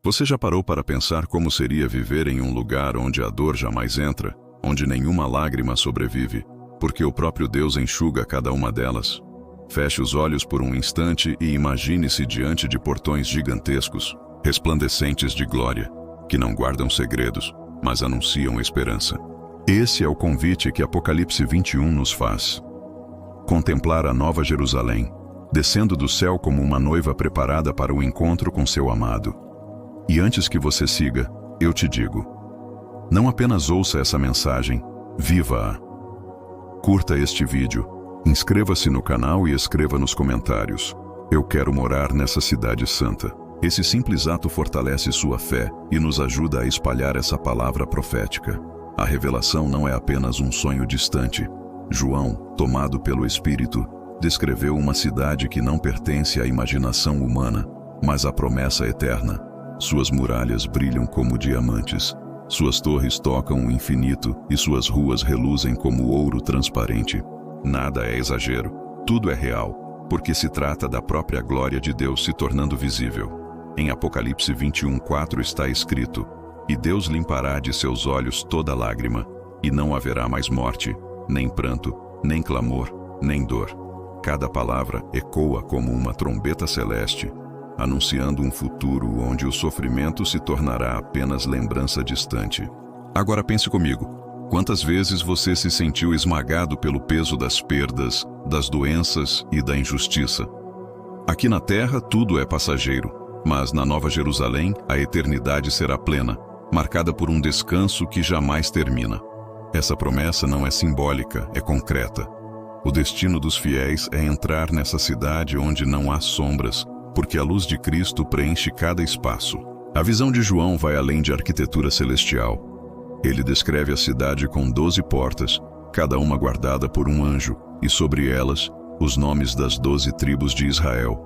Você já parou para pensar como seria viver em um lugar onde a dor jamais entra, onde nenhuma lágrima sobrevive, porque o próprio Deus enxuga cada uma delas? Feche os olhos por um instante e imagine-se diante de portões gigantescos, resplandecentes de glória, que não guardam segredos, mas anunciam esperança. Esse é o convite que Apocalipse 21 nos faz. Contemplar a Nova Jerusalém, descendo do céu como uma noiva preparada para o encontro com seu amado. E antes que você siga, eu te digo: não apenas ouça essa mensagem, viva-a. Curta este vídeo, inscreva-se no canal e escreva nos comentários: eu quero morar nessa cidade santa. Esse simples ato fortalece sua fé e nos ajuda a espalhar essa palavra profética. A revelação não é apenas um sonho distante. João, tomado pelo Espírito, descreveu uma cidade que não pertence à imaginação humana, mas à promessa eterna. Suas muralhas brilham como diamantes, suas torres tocam o infinito e suas ruas reluzem como ouro transparente. Nada é exagero, tudo é real, porque se trata da própria glória de Deus se tornando visível. Em Apocalipse 21:4 está escrito: e Deus limpará de seus olhos toda lágrima, e não haverá mais morte, nem pranto, nem clamor, nem dor. Cada palavra ecoa como uma trombeta celeste, anunciando um futuro onde o sofrimento se tornará apenas lembrança distante. Agora pense comigo: quantas vezes você se sentiu esmagado pelo peso das perdas, das doenças e da injustiça? Aqui na terra tudo é passageiro, mas na Nova Jerusalém a eternidade será plena, marcada por um descanso que jamais termina. Essa promessa não é simbólica, é concreta. O destino dos fiéis é entrar nessa cidade onde não há sombras, porque a luz de Cristo preenche cada espaço. A visão de João vai além de arquitetura celestial. Ele descreve a cidade com 12 portas, cada uma guardada por um anjo, e sobre elas, os nomes das 12 tribos de Israel.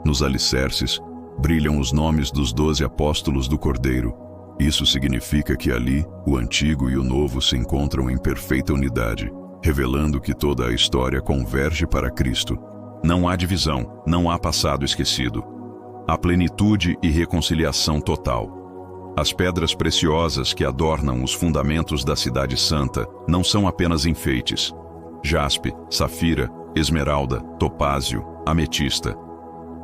Nos alicerces, brilham os nomes dos 12 apóstolos do Cordeiro. Isso significa que ali, o Antigo e o Novo se encontram em perfeita unidade, revelando que toda a história converge para Cristo. Não há divisão, não há passado esquecido. Há plenitude e reconciliação total. As pedras preciosas que adornam os fundamentos da Cidade Santa não são apenas enfeites. Jaspe, safira, esmeralda, topázio, ametista.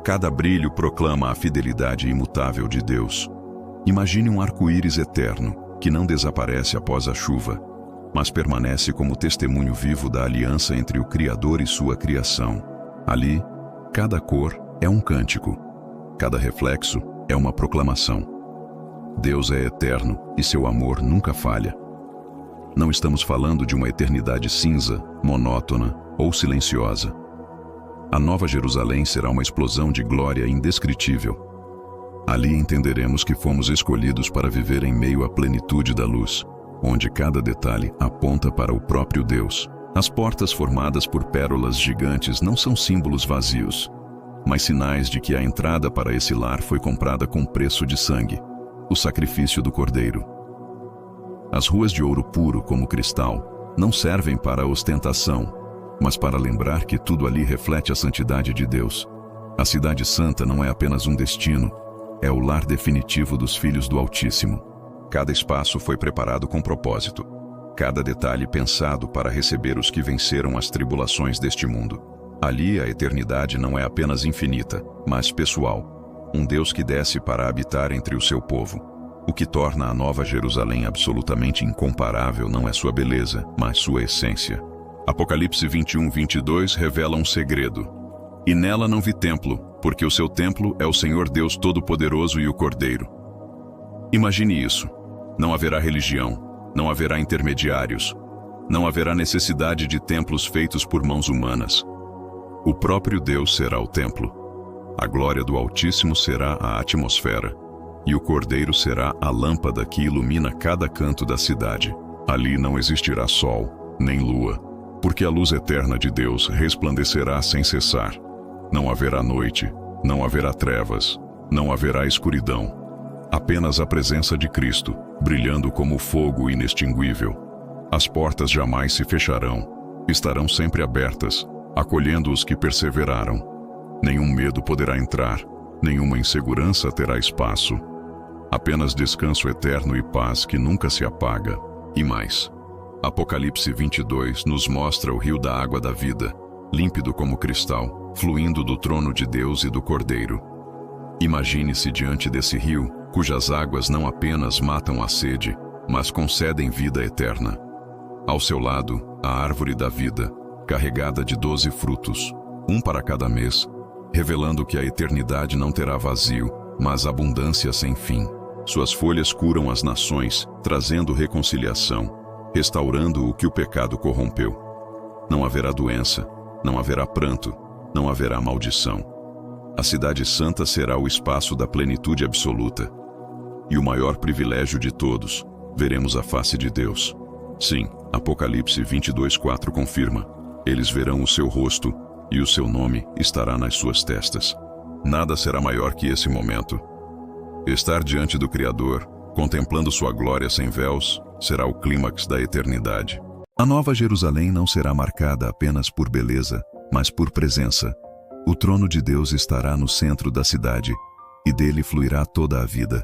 Cada brilho proclama a fidelidade imutável de Deus. Imagine um arco-íris eterno, que não desaparece após a chuva, mas permanece como testemunho vivo da aliança entre o Criador e sua criação. Ali, cada cor é um cântico, cada reflexo é uma proclamação. Deus é eterno e seu amor nunca falha. Não estamos falando de uma eternidade cinza, monótona ou silenciosa. A Nova Jerusalém será uma explosão de glória indescritível. Ali entenderemos que fomos escolhidos para viver em meio à plenitude da luz, onde cada detalhe aponta para o próprio Deus. As portas formadas por pérolas gigantes não são símbolos vazios, mas sinais de que a entrada para esse lar foi comprada com preço de sangue, o sacrifício do Cordeiro. As ruas de ouro puro como cristal não servem para a ostentação, mas para lembrar que tudo ali reflete a santidade de Deus. A Cidade Santa não é apenas um destino, é o lar definitivo dos filhos do Altíssimo. Cada espaço foi preparado com propósito, cada detalhe pensado para receber os que venceram as tribulações deste mundo. Ali a eternidade não é apenas infinita, mas pessoal. Um Deus que desce para habitar entre o seu povo. O que torna a Nova Jerusalém absolutamente incomparável não é sua beleza, mas sua essência. Apocalipse 21:22 revela um segredo. E nela não vi templo, porque o seu templo é o Senhor Deus Todo-Poderoso e o Cordeiro. Imagine isso. Não haverá religião, não haverá intermediários, não haverá necessidade de templos feitos por mãos humanas. O próprio Deus será o templo. A glória do Altíssimo será a atmosfera, e o Cordeiro será a lâmpada que ilumina cada canto da cidade. Ali não existirá sol, nem lua, porque a luz eterna de Deus resplandecerá sem cessar. Não haverá noite, não haverá trevas, não haverá escuridão. Apenas a presença de Cristo, brilhando como fogo inextinguível. As portas jamais se fecharão, estarão sempre abertas, acolhendo os que perseveraram. Nenhum medo poderá entrar, nenhuma insegurança terá espaço. Apenas descanso eterno e paz que nunca se apaga. E mais. Apocalipse 22 nos mostra o rio da água da vida, límpido como cristal, fluindo do trono de Deus e do Cordeiro. Imagine-se diante desse rio, cujas águas não apenas matam a sede, mas concedem vida eterna. Ao seu lado, a árvore da vida, carregada de 12 frutos, um para cada mês, revelando que a eternidade não terá vazio, mas abundância sem fim. Suas folhas curam as nações, trazendo reconciliação, restaurando o que o pecado corrompeu. Não haverá doença, não haverá pranto, não haverá maldição. A cidade santa será o espaço da plenitude absoluta. E o maior privilégio de todos, veremos a face de Deus. Sim, Apocalipse 22:4 confirma: eles verão o seu rosto, e o seu nome estará nas suas testas. Nada será maior que esse momento. Estar diante do Criador, contemplando sua glória sem véus, será o clímax da eternidade. A Nova Jerusalém não será marcada apenas por beleza, mas por presença. O trono de Deus estará no centro da cidade, e dele fluirá toda a vida.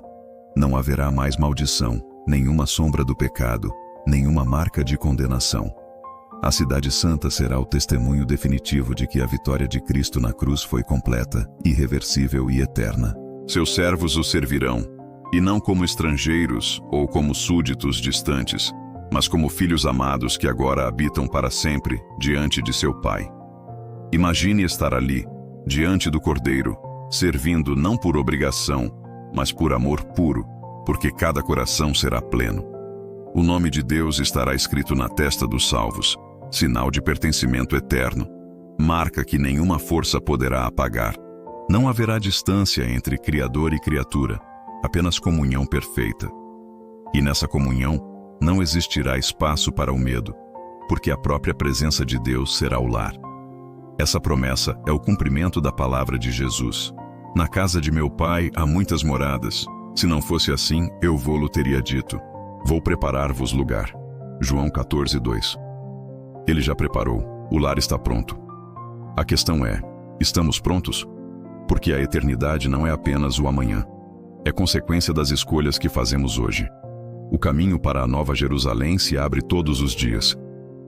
Não haverá mais maldição, nenhuma sombra do pecado, nenhuma marca de condenação. A Cidade Santa será o testemunho definitivo de que a vitória de Cristo na cruz foi completa, irreversível e eterna. Seus servos o servirão, e não como estrangeiros ou como súditos distantes, mas como filhos amados que agora habitam para sempre diante de seu Pai. Imagine estar ali, diante do Cordeiro, servindo não por obrigação, mas por amor puro, porque cada coração será pleno. O nome de Deus estará escrito na testa dos salvos, sinal de pertencimento eterno, marca que nenhuma força poderá apagar. Não haverá distância entre Criador e criatura, apenas comunhão perfeita. E nessa comunhão não existirá espaço para o medo, porque a própria presença de Deus será o lar. Essa promessa é o cumprimento da palavra de Jesus. Na casa de meu Pai há muitas moradas. Se não fosse assim, eu vô-lo teria dito: vou preparar-vos lugar. João 14:2. Ele já preparou, o lar está pronto. A questão é, estamos prontos? Porque a eternidade não é apenas o amanhã. É consequência das escolhas que fazemos hoje. O caminho para a Nova Jerusalém se abre todos os dias.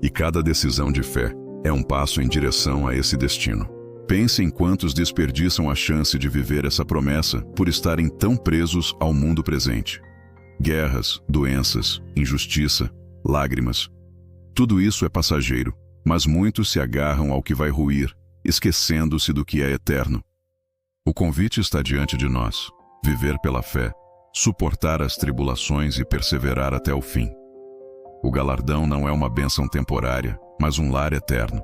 E cada decisão de fé é um passo em direção a esse destino. Pense em quantos desperdiçam a chance de viver essa promessa por estarem tão presos ao mundo presente. Guerras, doenças, injustiça, lágrimas. Tudo isso é passageiro, mas muitos se agarram ao que vai ruir, esquecendo-se do que é eterno. O convite está diante de nós: viver pela fé, suportar as tribulações e perseverar até o fim. O galardão não é uma bênção temporária, mas um lar eterno.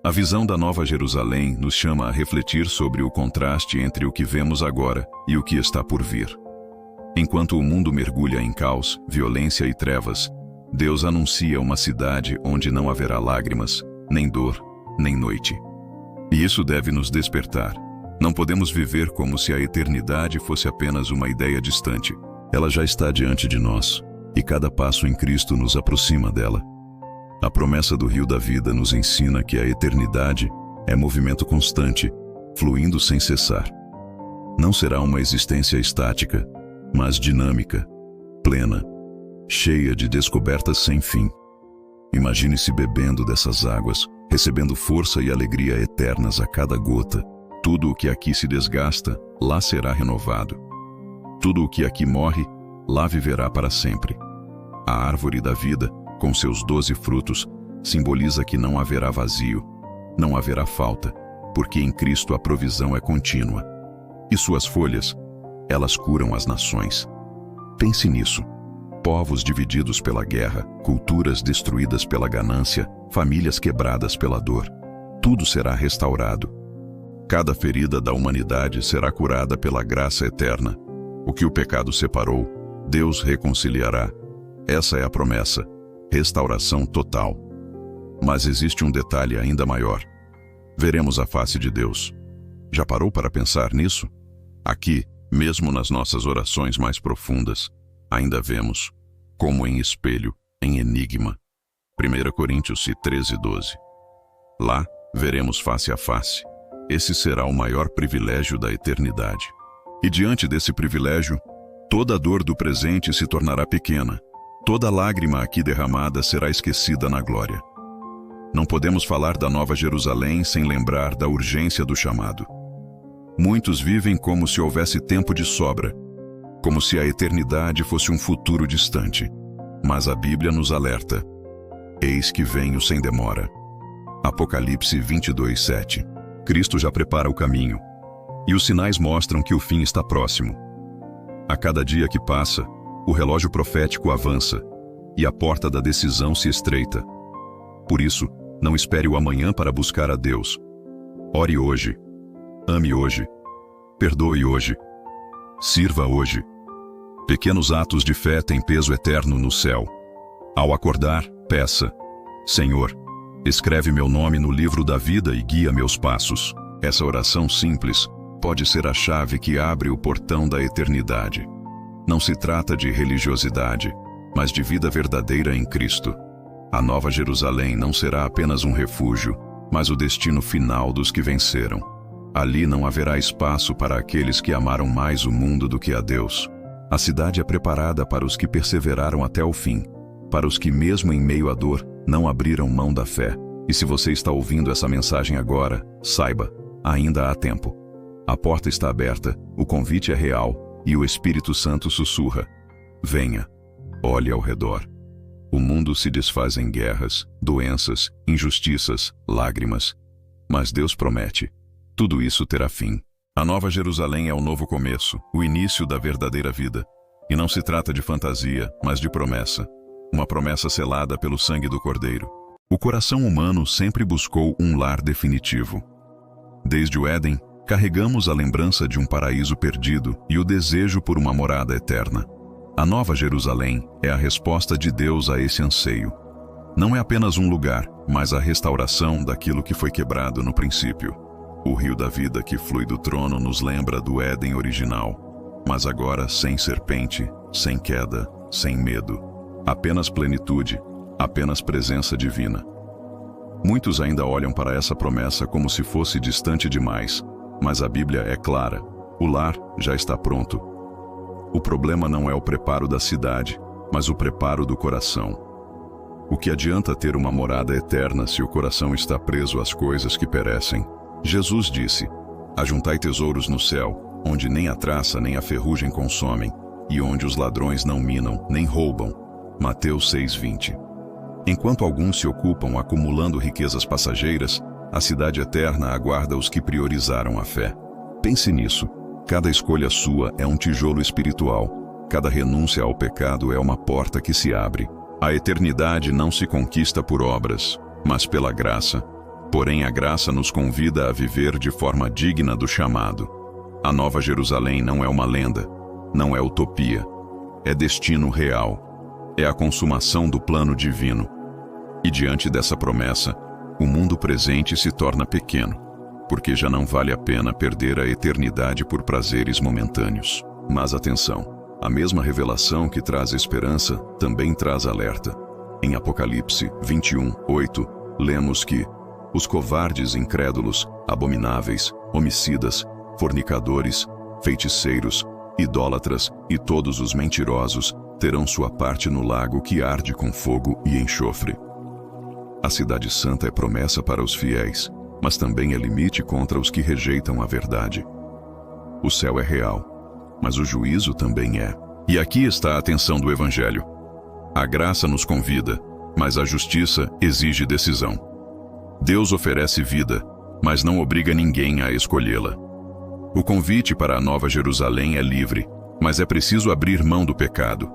A visão da Nova Jerusalém nos chama a refletir sobre o contraste entre o que vemos agora e o que está por vir. Enquanto o mundo mergulha em caos, violência e trevas, Deus anuncia uma cidade onde não haverá lágrimas, nem dor, nem noite. E isso deve nos despertar. Não podemos viver como se a eternidade fosse apenas uma ideia distante. Ela já está diante de nós, e cada passo em Cristo nos aproxima dela. A promessa do rio da vida nos ensina que a eternidade é movimento constante, fluindo sem cessar. Não será uma existência estática, mas dinâmica, plena, cheia de descobertas sem fim. Imagine-se bebendo dessas águas, recebendo força e alegria eternas a cada gota. Tudo o que aqui se desgasta, lá será renovado. Tudo o que aqui morre, lá viverá para sempre. A árvore da vida, com seus 12 frutos, simboliza que não haverá vazio, não haverá falta, porque em Cristo a provisão é contínua. E suas folhas, elas curam as nações. Pense nisso. Povos divididos pela guerra, culturas destruídas pela ganância, famílias quebradas pela dor. Tudo será restaurado. Cada ferida da humanidade será curada pela graça eterna. O que o pecado separou, Deus reconciliará. Essa é a promessa. Restauração total. Mas existe um detalhe ainda maior. Veremos a face de Deus. Já parou para pensar nisso? Aqui, mesmo nas nossas orações mais profundas, ainda vemos, como em espelho, em enigma. 1 Coríntios 13:12. Lá, veremos face a face. Esse será o maior privilégio da eternidade. E diante desse privilégio, Toda dor do presente se tornará pequena. Toda lágrima aqui derramada será esquecida na glória. Não podemos falar da Nova Jerusalém sem lembrar da urgência do chamado. Muitos vivem como se houvesse tempo de sobra, como se a eternidade fosse um futuro distante. Mas a Bíblia nos alerta: eis que venho sem demora. Apocalipse 22:7. Cristo já prepara o caminho, e os sinais mostram que o fim está próximo. A cada dia que passa, o relógio profético avança, e a porta da decisão se estreita. Por isso, não espere o amanhã para buscar a Deus. Ore hoje. Ame hoje. Perdoe hoje. Sirva hoje. Pequenos atos de fé têm peso eterno no céu. Ao acordar, peça: Senhor, escreve meu nome no livro da vida e guia meus passos. Essa oração simples pode ser a chave que abre o portão da eternidade. Não se trata de religiosidade, mas de vida verdadeira em Cristo. A Nova Jerusalém não será apenas um refúgio, mas o destino final dos que venceram. Ali não haverá espaço para aqueles que amaram mais o mundo do que a Deus. A cidade é preparada para os que perseveraram até o fim, para os que mesmo em meio à dor não abriram mão da fé. E se você está ouvindo essa mensagem agora, saiba, ainda há tempo. A porta está aberta, o convite é real, e o Espírito Santo sussurra: venha, olhe ao redor. O mundo se desfaz em guerras, doenças, injustiças, lágrimas. Mas Deus promete: tudo isso terá fim. A Nova Jerusalém é o novo começo, o início da verdadeira vida. E não se trata de fantasia, mas de promessa. Uma promessa selada pelo sangue do Cordeiro. O coração humano sempre buscou um lar definitivo. Desde o Éden, carregamos a lembrança de um paraíso perdido e o desejo por uma morada eterna. A Nova Jerusalém é a resposta de Deus a esse anseio. Não é apenas um lugar, mas a restauração daquilo que foi quebrado no princípio. O rio da vida que flui do trono nos lembra do Éden original, mas agora sem serpente, sem queda, sem medo. Apenas plenitude, apenas presença divina. Muitos ainda olham para essa promessa como se fosse distante demais, mas a Bíblia é clara: o lar já está pronto. O problema não é o preparo da cidade, mas o preparo do coração. O que adianta ter uma morada eterna se o coração está preso às coisas que perecem? Jesus disse: ajuntai tesouros no céu, onde nem a traça nem a ferrugem consomem, e onde os ladrões não minam, nem roubam. Mateus 6:20. Enquanto alguns se ocupam acumulando riquezas passageiras, a cidade eterna aguarda os que priorizaram a fé. Pense nisso. Cada escolha sua é um tijolo espiritual. Cada renúncia ao pecado é uma porta que se abre. A eternidade não se conquista por obras, mas pela graça. Porém, a graça nos convida a viver de forma digna do chamado. A Nova Jerusalém não é uma lenda, não é utopia. É destino real. É a consumação do plano divino. E diante dessa promessa, o mundo presente se torna pequeno, porque já não vale a pena perder a eternidade por prazeres momentâneos. Mas atenção, a mesma revelação que traz esperança também traz alerta. Em Apocalipse 21:8, lemos que os covardes incrédulos, abomináveis, homicidas, fornicadores, feiticeiros, idólatras e todos os mentirosos terão sua parte no lago que arde com fogo e enxofre. A Cidade Santa é promessa para os fiéis, mas também é limite contra os que rejeitam a verdade. O céu é real, mas o juízo também é. E aqui está a atenção do Evangelho. A graça nos convida, mas a justiça exige decisão. Deus oferece vida, mas não obriga ninguém a escolhê-la. O convite para a Nova Jerusalém é livre, mas é preciso abrir mão do pecado.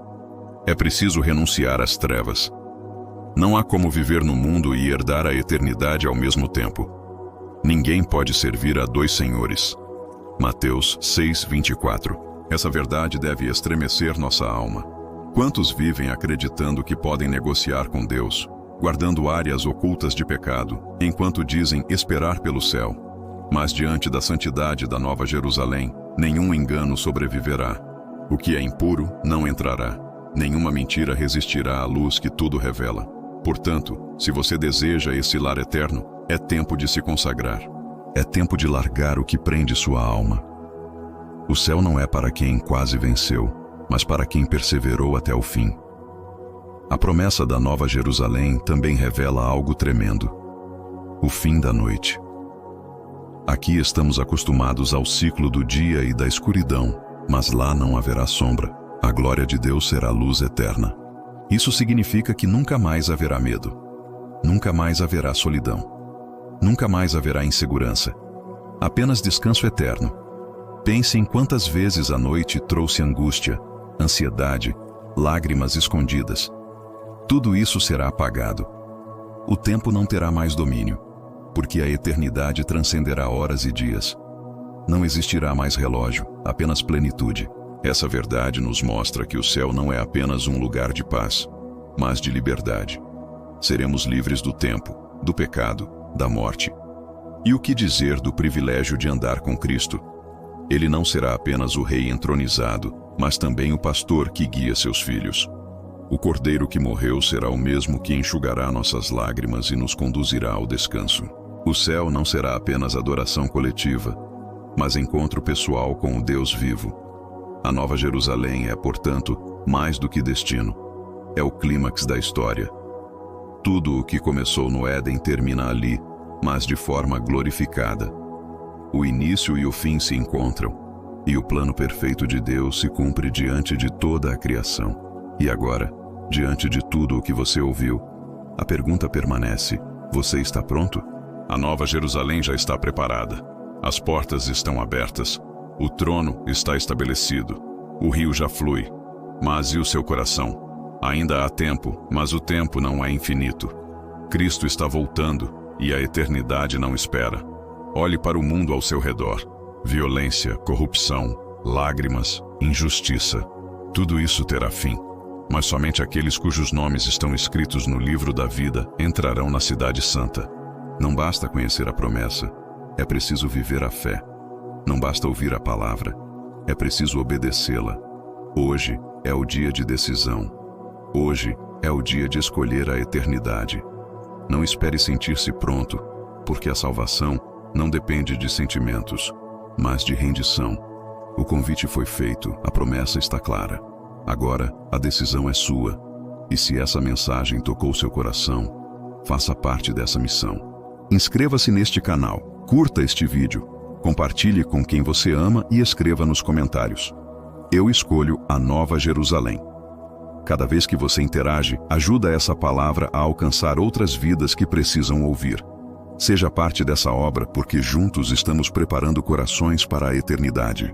É preciso renunciar às trevas. Não há como viver no mundo e herdar a eternidade ao mesmo tempo. Ninguém pode servir a dois senhores. Mateus 6:24. Essa verdade deve estremecer nossa alma. Quantos vivem acreditando que podem negociar com Deus, guardando áreas ocultas de pecado, enquanto dizem esperar pelo céu? Mas diante da santidade da Nova Jerusalém, nenhum engano sobreviverá. O que é impuro não entrará. Nenhuma mentira resistirá à luz que tudo revela. Portanto, se você deseja esse lar eterno, é tempo de se consagrar. É tempo de largar o que prende sua alma. O céu não é para quem quase venceu, mas para quem perseverou até o fim. A promessa da Nova Jerusalém também revela algo tremendo: o fim da noite. Aqui estamos acostumados ao ciclo do dia e da escuridão, mas lá não haverá sombra. A glória de Deus será luz eterna. Isso significa que nunca mais haverá medo. Nunca mais haverá solidão. Nunca mais haverá insegurança. Apenas descanso eterno. Pense em quantas vezes a noite trouxe angústia, ansiedade, lágrimas escondidas. Tudo isso será apagado. O tempo não terá mais domínio, porque a eternidade transcenderá horas e dias. Não existirá mais relógio, apenas plenitude. Essa verdade nos mostra que o céu não é apenas um lugar de paz, mas de liberdade. Seremos livres do tempo, do pecado, da morte. E o que dizer do privilégio de andar com Cristo? Ele não será apenas o rei entronizado, mas também o pastor que guia seus filhos. O cordeiro que morreu será o mesmo que enxugará nossas lágrimas e nos conduzirá ao descanso. O céu não será apenas adoração coletiva, mas encontro pessoal com o Deus vivo. A Nova Jerusalém é, portanto, mais do que destino. É o clímax da história. Tudo o que começou no Éden termina ali, mas de forma glorificada. O início e o fim se encontram, e o plano perfeito de Deus se cumpre diante de toda a criação. E agora, diante de tudo o que você ouviu, a pergunta permanece: você está pronto? A Nova Jerusalém já está preparada. As portas estão abertas. O trono está estabelecido. O rio já flui. Mas e o seu coração? Ainda há tempo, mas o tempo não é infinito. Cristo está voltando e a eternidade não espera. Olhe para o mundo ao seu redor. Violência, corrupção, lágrimas, injustiça. Tudo isso terá fim. Mas somente aqueles cujos nomes estão escritos no livro da vida entrarão na Cidade Santa. Não basta conhecer a promessa, é preciso viver a fé. Não basta ouvir a palavra, é preciso obedecê-la. Hoje é o dia de decisão. Hoje é o dia de escolher a eternidade. Não espere sentir-se pronto, porque a salvação não depende de sentimentos, mas de rendição. O convite foi feito, a promessa está clara. Agora, a decisão é sua. E se essa mensagem tocou seu coração, faça parte dessa missão. Inscreva-se neste canal, curta este vídeo, compartilhe com quem você ama e escreva nos comentários: eu escolho a Nova Jerusalém. Cada vez que você interage, ajuda essa palavra a alcançar outras vidas que precisam ouvir. Seja parte dessa obra, porque juntos estamos preparando corações para a eternidade.